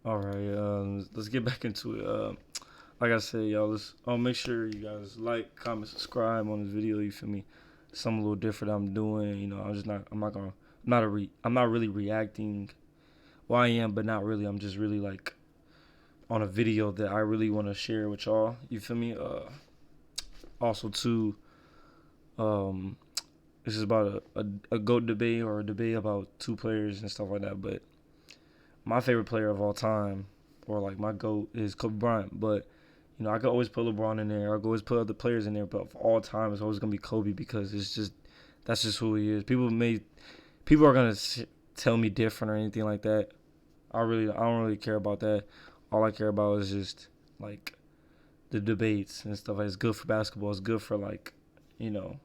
All right, let's get back into it. Like I said, y'all, let's make sure you guys like, comment, subscribe on this video. You feel me? Something a little different I'm doing. You know, I'm not really reacting. Well, I am, but not really. I'm just really like on a video that I really want to share with y'all. You feel me? Also too, um, this is about a GOAT debate or a debate about two players and stuff like that. But my favorite player of all time, or like my GOAT, is Kobe Bryant. But you know, I could always put LeBron in there. I could always put other players in there. But of all time, it's always gonna be Kobe because that's just who he is. People are gonna tell me different or anything like that. I don't really care about that. All I care about is just like the debates and stuff. Like, it's good for basketball. It's good for like, you know,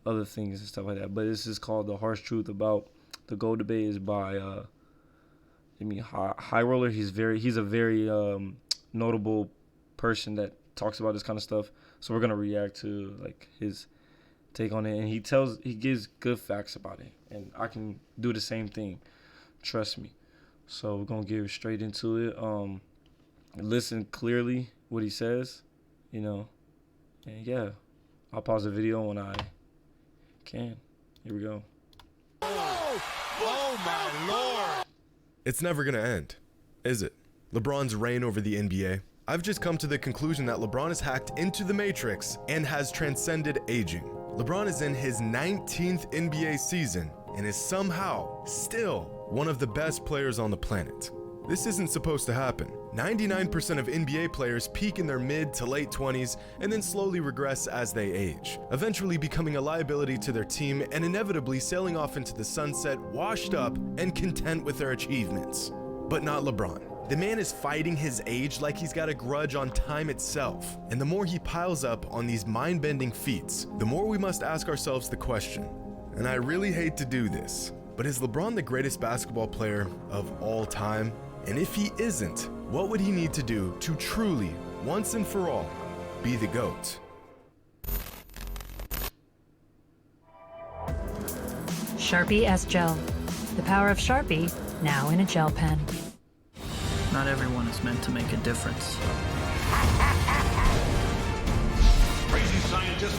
other things and stuff like that. But this is called The Harsh Truth About the GOAT Debate. Is by High Roller. He's a very notable person that talks about this kind of stuff. So we're gonna react to like his take on it, and he gives good facts about it, and I can do the same thing. Trust me. So we're gonna get straight into it. Listen clearly what he says, you know, and yeah, I'll pause the video when I can. Here we go. Oh my lord! It's never gonna end, is it? LeBron's reign over the NBA. I've just come to the conclusion that LeBron has hacked into the Matrix and has transcended aging. LeBron is in his 19th NBA season and is somehow still one of the best players on the planet. This isn't supposed to happen. 99% of NBA players peak in their mid to late 20s and then slowly regress as they age, eventually becoming a liability to their team and inevitably sailing off into the sunset, washed up and content with their achievements. But not LeBron. The man is fighting his age like he's got a grudge on time itself. And the more he piles up on these mind-bending feats, the more we must ask ourselves the question. And I really hate to do this, but is LeBron the greatest basketball player of all time? And if he isn't, what would he need to do to truly, once and for all, be the GOAT? Sharpie S-Gel. The power of Sharpie, now in a gel pen. Not everyone is meant to make a difference. Crazy scientist.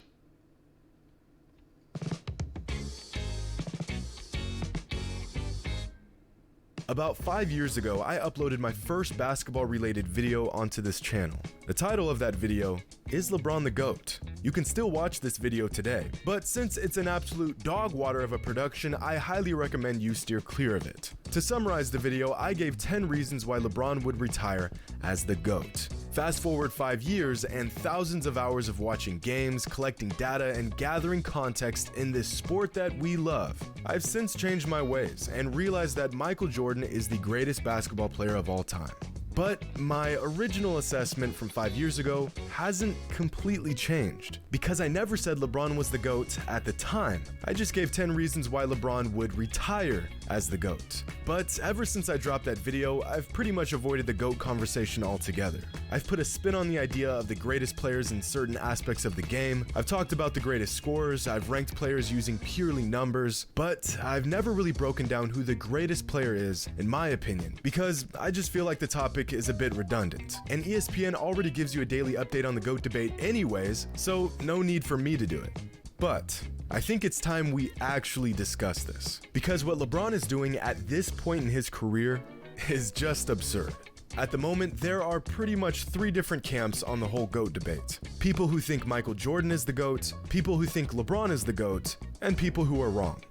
About 5 years ago, I uploaded my first basketball-related video onto this channel. The title of that video is LeBron the GOAT. You can still watch this video today, but since it's an absolute dog water of a production, I highly recommend you steer clear of it. To summarize the video, I gave 10 reasons why LeBron would retire as the GOAT. Fast forward 5 years and thousands of hours of watching games, collecting data, and gathering context in this sport that we love. I've since changed my ways and realized that Michael Jordan is the greatest basketball player of all time. But my original assessment from 5 years ago hasn't completely changed, because I never said LeBron was the GOAT at the time. I just gave 10 reasons why LeBron would retire as the GOAT. But ever since I dropped that video, I've pretty much avoided the GOAT conversation altogether. I've put a spin on the idea of the greatest players in certain aspects of the game. I've talked about the greatest scorers, I've ranked players using purely numbers, but I've never really broken down who the greatest player is, in my opinion, because I just feel like the topic is a bit redundant. And ESPN already gives you a daily update on the GOAT debate anyways, so no need for me to do it. But I think it's time we actually discuss this, because what LeBron is doing at this point in his career is just absurd. At the moment, there are pretty much 3 different camps on the whole GOAT debate. People who think Michael Jordan is the GOAT, people who think LeBron is the GOAT, and people who are wrong.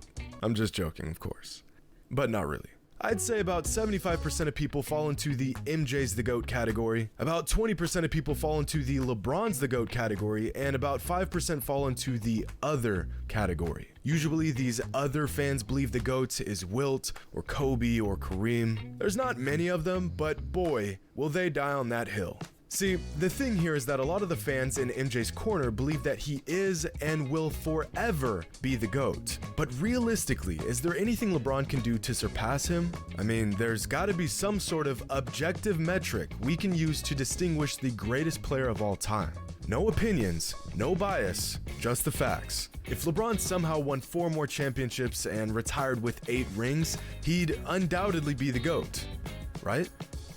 I'm just joking, of course. But not really. I'd say about 75% of people fall into the MJ's the GOAT category, about 20% of people fall into the LeBron's the GOAT category, and about 5% fall into the other category. Usually these other fans believe the GOAT is Wilt or Kobe or Kareem. There's not many of them, but boy, will they die on that hill. See, the thing here is that a lot of the fans in MJ's corner believe that he is and will forever be the GOAT. But realistically, is there anything LeBron can do to surpass him? I mean, there's gotta be some sort of objective metric we can use to distinguish the greatest player of all time. No opinions, no bias, just the facts. If LeBron somehow won 4 more championships and retired with 8 rings, he'd undoubtedly be the GOAT, right?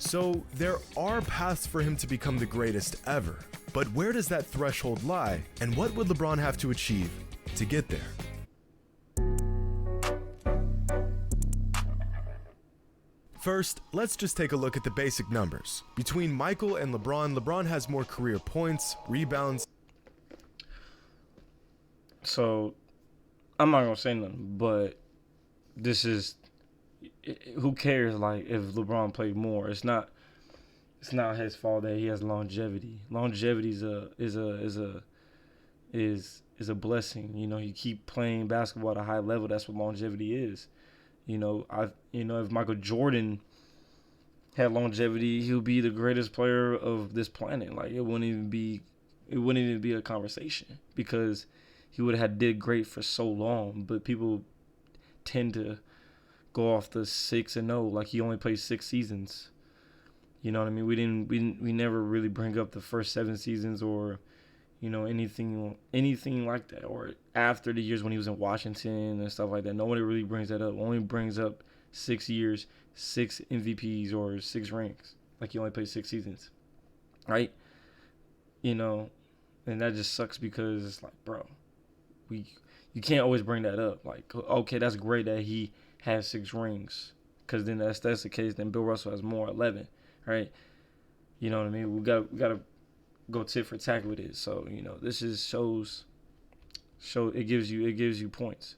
So there are paths for him to become the greatest ever. But where does that threshold lie, and what would LeBron have to achieve to get there? First, let's just take a look at the basic numbers. Between Michael and LeBron, LeBron has more career points, rebounds. So, I'm not gonna say nothing, but this is, who cares? Like, if LeBron played more, it's not his fault that he has longevity. Longevity is a blessing. You know, you keep playing basketball at a high level. That's what longevity is. You know, if Michael Jordan had longevity, he'll be the greatest player of this planet. Like, it wouldn't even be a conversation, because he would have did great for so long. But people tend to go off the 6-0, like he only played 6 seasons. You know what I mean? We never really bring up the first 7 seasons, or, you know, anything like that, or after the years when he was in Washington and stuff like that. Nobody really brings that up. Only brings up 6 years, 6 MVPs, or 6 rings. Like, he only played 6 seasons, right? You know, and that just sucks, because it's like, bro, you can't always bring that up. Like, okay, that's great that he has 6 rings, because then that's the case. Then Bill Russell has more, 11, right? You know what I mean? We gotta go tit for tat with it. So, you know, this is shows it gives you points.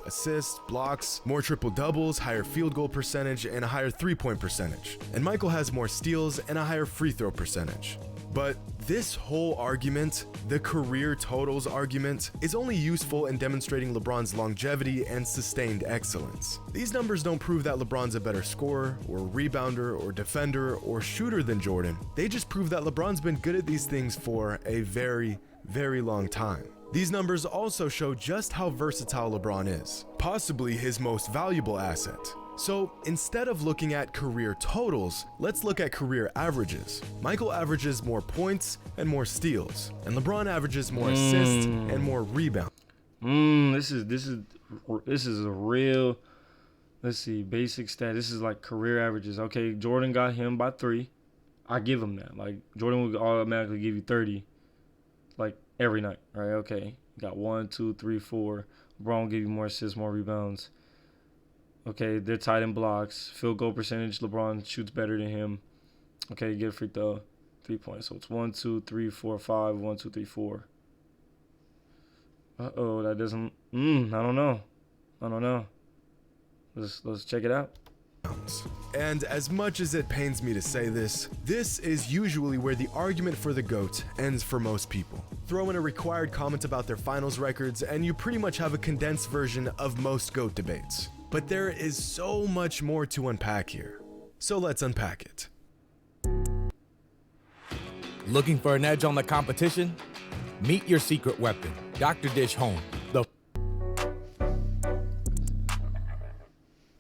Assists, blocks, more triple doubles, higher field goal percentage, and a higher 3-point percentage. And Michael has more steals and a higher free throw percentage. But this whole argument, the career totals argument, is only useful in demonstrating LeBron's longevity and sustained excellence. These numbers don't prove that LeBron's a better scorer, or rebounder, or defender, or shooter than Jordan. They just prove that LeBron's been good at these things for a very, very long time. These numbers also show just how versatile LeBron is, possibly his most valuable asset. So instead of looking at career totals, let's look at career averages. Michael averages more points and more steals, and LeBron averages more assists and more rebounds. This is a real, let's see, basic stat. This is like career averages. Okay, Jordan got him by 3. I give him that. Like, Jordan would automatically give you 30, like, every night, right? Okay, you got 1, 2, 3, 4. LeBron will give you more assists, more rebounds. Okay, they're tied in blocks. Field goal percentage, LeBron shoots better than him. Okay, you get a free throw, 3 points. So it's 1, 2, 3, 4, 5. 1, 2, 3, 4. Uh-oh, that doesn't. I don't know. Let's check it out. And as much as it pains me to say this, this is usually where the argument for the GOAT ends for most people. Throw in a required comment about their finals records, and you pretty much have a condensed version of most GOAT debates. But there is so much more to unpack here. So let's unpack it. Looking for an edge on the competition? Meet your secret weapon, Dr. Dish Home.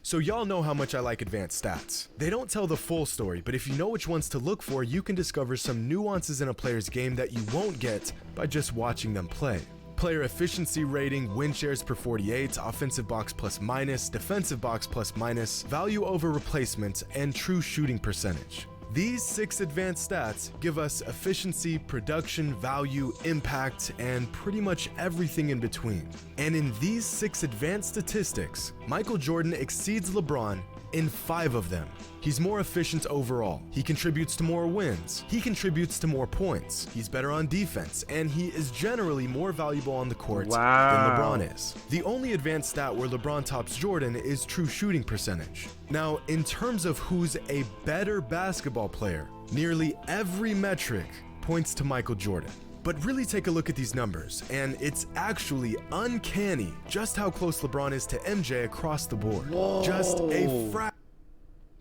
So y'all know how much I like advanced stats. They don't tell the full story, but if you know which ones to look for, you can discover some nuances in a player's game that you won't get by just watching them play. Player efficiency rating, win shares per 48, offensive box plus minus, defensive box plus minus, value over replacement, and true shooting percentage. These 6 advanced stats give us efficiency, production, value, impact, and pretty much everything in between. And in these 6 advanced statistics, Michael Jordan exceeds LeBron in 5 of them. He's more efficient overall. He contributes to more wins. He contributes to more points. He's better on defense, and he is generally more valuable on the court than LeBron is. The only advanced stat where LeBron tops Jordan is true shooting percentage. Now, in terms of who's a better basketball player, nearly every metric points to Michael Jordan. But really take a look at these numbers, and it's actually uncanny just how close LeBron is to MJ across the board. Whoa. Just a fraction.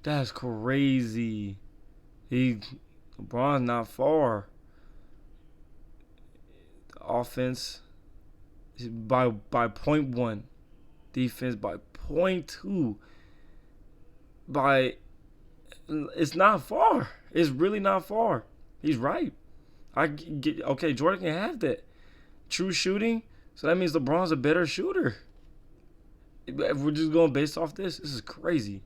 That's crazy. LeBron's not far. The offense is by 0.1. Defense by 0.2. It's not far. It's really not far. He's right. Okay, Jordan can have that. True shooting, so that means LeBron's a better shooter. If we're just going based off this is crazy.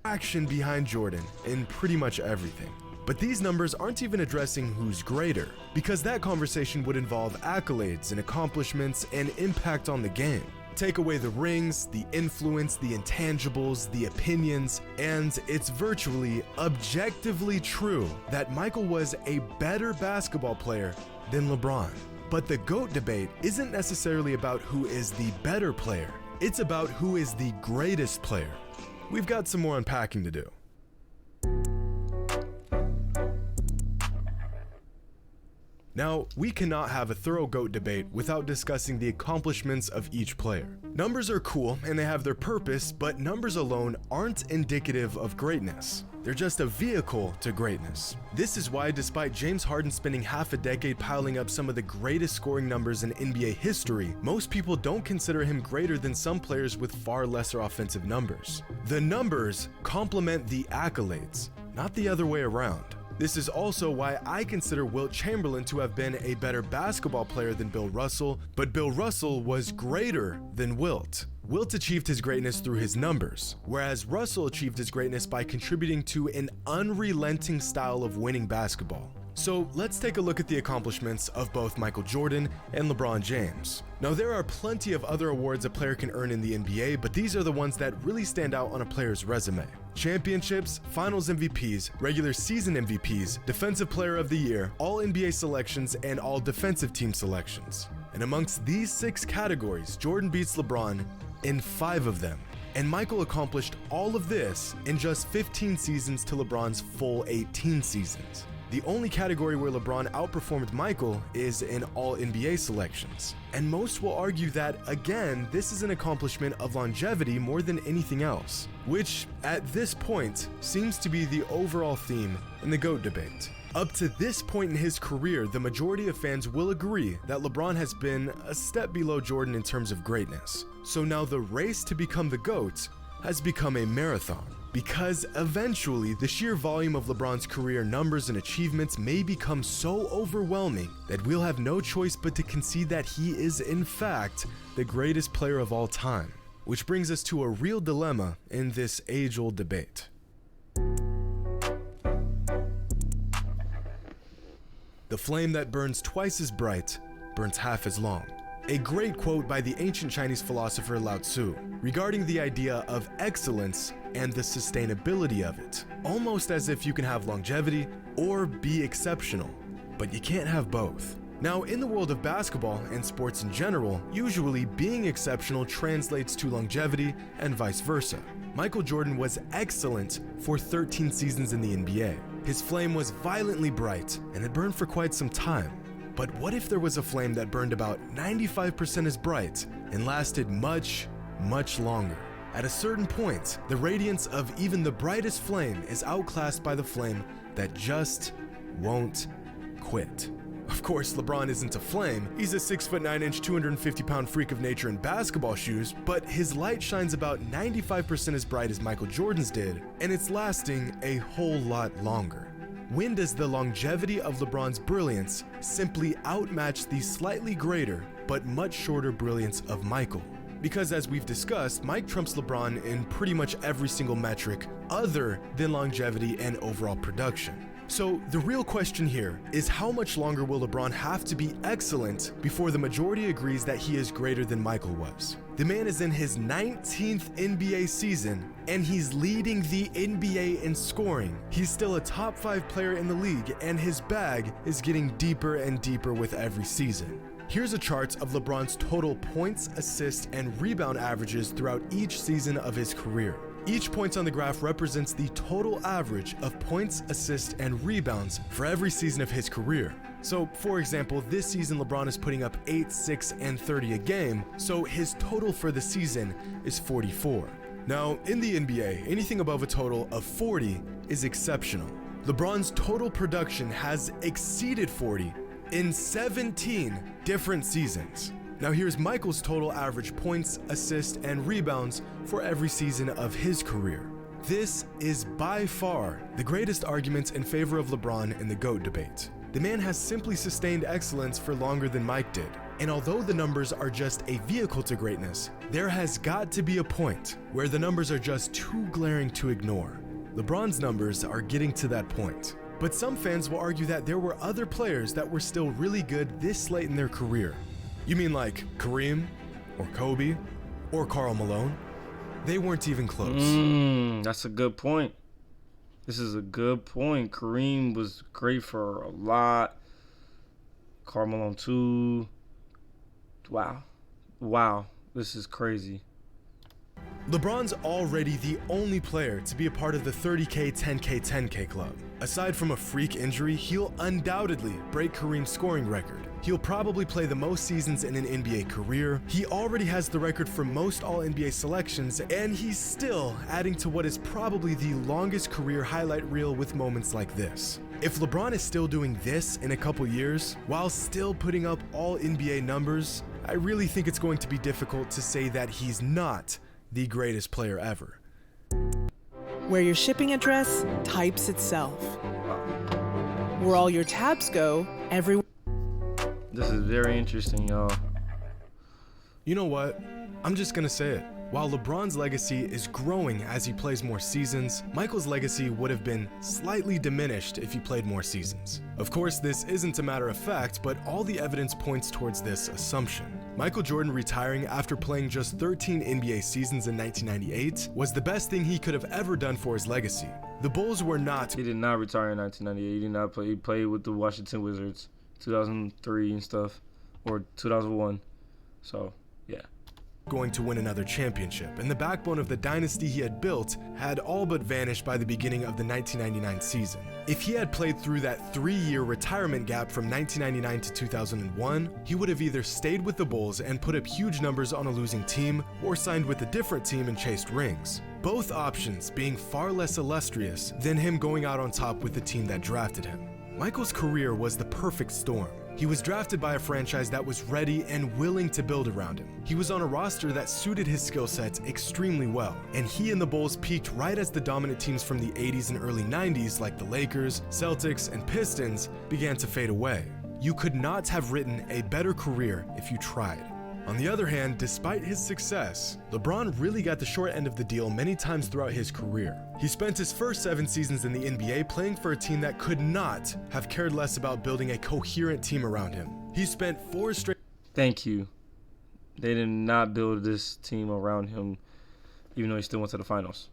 fraction behind Jordan in pretty much everything. But these numbers aren't even addressing who's greater, because that conversation would involve accolades and accomplishments and impact on the game. Take away the rings, the influence, the intangibles, the opinions, and it's virtually objectively true that Michael was a better basketball player than LeBron. But the GOAT debate isn't necessarily about who is the better player, it's about who is the greatest player. We've got some more unpacking to do. Now, we cannot have a thorough GOAT debate without discussing the accomplishments of each player. Numbers are cool and they have their purpose, but numbers alone aren't indicative of greatness. They're just a vehicle to greatness. This is why, despite James Harden spending half a decade piling up some of the greatest scoring numbers in NBA history, most people don't consider him greater than some players with far lesser offensive numbers. The numbers complement the accolades, not the other way around. This is also why I consider Wilt Chamberlain to have been a better basketball player than Bill Russell, but Bill Russell was greater than Wilt. Wilt achieved his greatness through his numbers, whereas Russell achieved his greatness by contributing to an unrelenting style of winning basketball. So let's take a look at the accomplishments of both Michael Jordan and LeBron James. Now, there are plenty of other awards a player can earn in the NBA, but these are the ones that really stand out on a player's resume. Championships, Finals MVPs, regular season MVPs, Defensive Player of the Year, All NBA selections, and All Defensive Team selections. And amongst these 6 categories, Jordan beats LeBron in 5 of them. And Michael accomplished all of this in just 15 seasons to LeBron's full 18 seasons. The only category where LeBron outperformed Michael is in All NBA selections. And most will argue that, again, this is an accomplishment of longevity more than anything else, which, at this point, seems to be the overall theme in the GOAT debate. Up to this point in his career, the majority of fans will agree that LeBron has been a step below Jordan in terms of greatness. So now the race to become the GOAT has become a marathon. Because eventually, the sheer volume of LeBron's career numbers and achievements may become so overwhelming that we'll have no choice but to concede that he is, in fact, the greatest player of all time. Which brings us to a real dilemma in this age-old debate. The flame that burns twice as bright burns half as long. A great quote by the ancient Chinese philosopher Lao Tzu regarding the idea of excellence and the sustainability of it. Almost as if you can have longevity or be exceptional, but you can't have both. Now, in the world of basketball and sports in general, usually being exceptional translates to longevity and vice versa. Michael Jordan was excellent for 13 seasons in the NBA. His flame was violently bright and it burned for quite some time. But what if there was a flame that burned about 95% as bright and lasted much, much longer? At a certain point, the radiance of even the brightest flame is outclassed by the flame that just won't quit. Of course, LeBron isn't a flame. He's a 6'9", 250-pound freak of nature in basketball shoes, but his light shines about 95% as bright as Michael Jordan's did, and it's lasting a whole lot longer. When does the longevity of LeBron's brilliance simply outmatch the slightly greater but much shorter brilliance of Michael? Because as we've discussed, Mike trumps LeBron in pretty much every single metric other than longevity and overall production. So the real question here is, how much longer will LeBron have to be excellent before the majority agrees that he is greater than Michael was? The man is in his 19th NBA season and he's leading the NBA in scoring. He's still a top 5 player in the league and his bag is getting deeper and deeper with every season. Here's a chart of LeBron's total points, assists, and rebound averages throughout each season of his career. Each point on the graph represents the total average of points, assists, and rebounds for every season of his career. So, for example, this season LeBron is putting up 8, 6, and 30 a game, so his total for the season is 44. Now, in the NBA, anything above a total of 40 is exceptional. LeBron's total production has exceeded 40 in 17 different seasons. Now here's Michael's total average points, assists, and rebounds for every season of his career. This is by far the greatest argument in favor of LeBron in the GOAT debate. The man has simply sustained excellence for longer than Mike did. And although the numbers are just a vehicle to greatness, there has got to be a point where the numbers are just too glaring to ignore. LeBron's numbers are getting to that point. But some fans will argue that there were other players that were still really good this late in their career. You mean like Kareem, or Kobe, or Karl Malone? They weren't even close. That's a good point. This is a good point. Kareem was great for a lot. Karl Malone too. Wow. This is crazy. LeBron's already the only player to be a part of the 30K, 10K, 10K club. Aside from a freak injury, he'll undoubtedly break Kareem's scoring record. He'll probably play the most seasons in an NBA career. He already has the record for most All-NBA selections, and he's still adding to what is probably the longest career highlight reel with moments like this. If LeBron is still doing this in a couple years, while still putting up All-NBA numbers, I really think it's going to be difficult to say that he's not the greatest player ever. Where your shipping address types itself. Where all your tabs go, every. This is very interesting, y'all. You know what? I'm just gonna say it. While LeBron's legacy is growing as he plays more seasons, Michael's legacy would have been slightly diminished if he played more seasons. Of course, this isn't a matter of fact, but all the evidence points towards this assumption. Michael Jordan retiring after playing just 13 NBA seasons in 1998 was the best thing he could have ever done for his legacy. The Bulls were not. He did not retire in 1998. He did not play. He played with the Washington Wizards 2003 and stuff, or 2001. So, yeah. Going to win another championship, and the backbone of the dynasty he had built had all but vanished by the beginning of the 1999 season. If he had played through that 3-year retirement gap from 1999 to 2001, he would have either stayed with the Bulls and put up huge numbers on a losing team, or signed with a different team and chased rings. Both options being far less illustrious than him going out on top with the team that drafted him. Michael's career was the perfect storm. He was drafted by a franchise that was ready and willing to build around him. He was on a roster that suited his skill sets extremely well, and he and the Bulls peaked right as the dominant teams from the 80s and early 90s like the Lakers, Celtics, and Pistons began to fade away. You could not have written a better career if you tried. On the other hand, despite his success, LeBron really got the short end of the deal many times throughout his career. He spent his first 7 seasons in the NBA playing for a team that could not have cared less about building a coherent team around him. He spent 4 straight. Thank you. They did not build this team around him, even though he still went to the finals.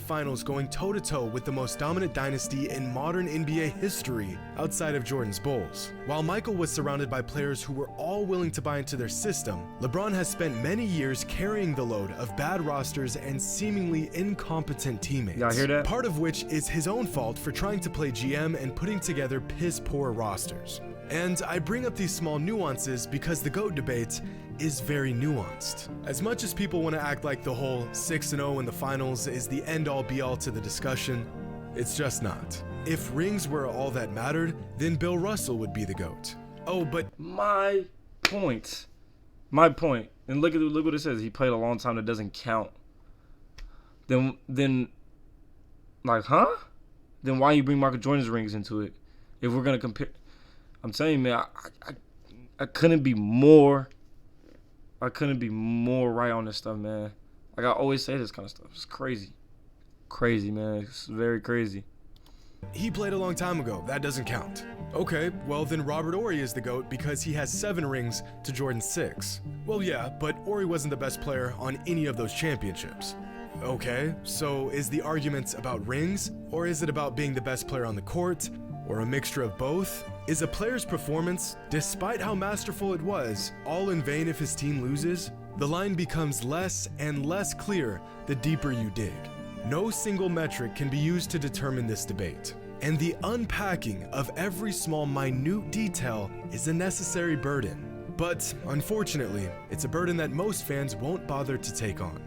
Finals going toe-to-toe with the most dominant dynasty in modern NBA history outside of Jordan's Bulls. While Michael was surrounded by players who were all willing to buy into their system, LeBron has spent many years carrying the load of bad rosters and seemingly incompetent teammates. Y'all hear that? Part of which is his own fault for trying to play GM and putting together piss-poor rosters. And I bring up these small nuances because the GOAT debate is very nuanced. As much as people want to act like the whole 6-0 in the finals is the end-all be-all to the discussion, it's just not. If rings were all that mattered, then Bill Russell would be the GOAT. Oh, but My point. And look what it says. He played a long time that doesn't count. Then like, huh? Then why you bring Michael Jordan's rings into it? If we're gonna compare, I'm telling you, man, I couldn't be more. I couldn't be more right on this stuff, man. Like I always say this kind of stuff. It's crazy. Crazy, man. It's very crazy. he played a long time ago. That doesn't count. Okay, well then Robert Horry is the GOAT because he has 7 rings to Jordan's 6. Well, yeah, but Horry wasn't the best player on any of those championships. Okay, so is the argument about rings, or is it about being the best player on the court, or a mixture of both? Is a player's performance, despite how masterful it was, all in vain if his team loses? The line becomes less and less clear the deeper you dig. No single metric can be used to determine this debate, and the unpacking of every small minute detail is a necessary burden. But unfortunately, it's a burden that most fans won't bother to take on.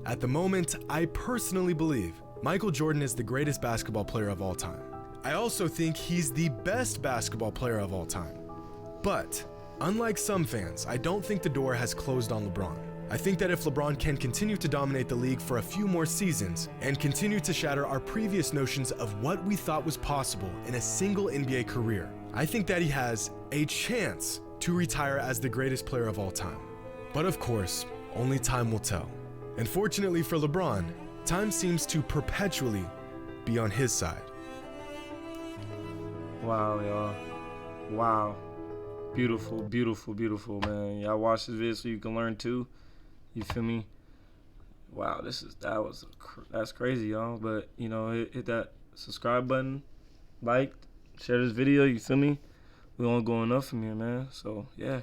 At the moment, I personally believe Michael Jordan is the greatest basketball player of all time. I also think he's the best basketball player of all time. But unlike some fans, I don't think the door has closed on LeBron. I think that if LeBron can continue to dominate the league for a few more seasons and continue to shatter our previous notions of what we thought was possible in a single NBA career, I think that he has a chance to retire as the greatest player of all time. But of course, only time will tell. And fortunately for LeBron, time seems to perpetually be on his side. Wow, y'all. Wow. Beautiful, beautiful, beautiful, man. Y'all watch this video so you can learn too. You feel me? Wow, that's crazy, y'all. But, you know, hit that subscribe button, like, share this video, you feel me? We won't go enough from here, man. So, yeah.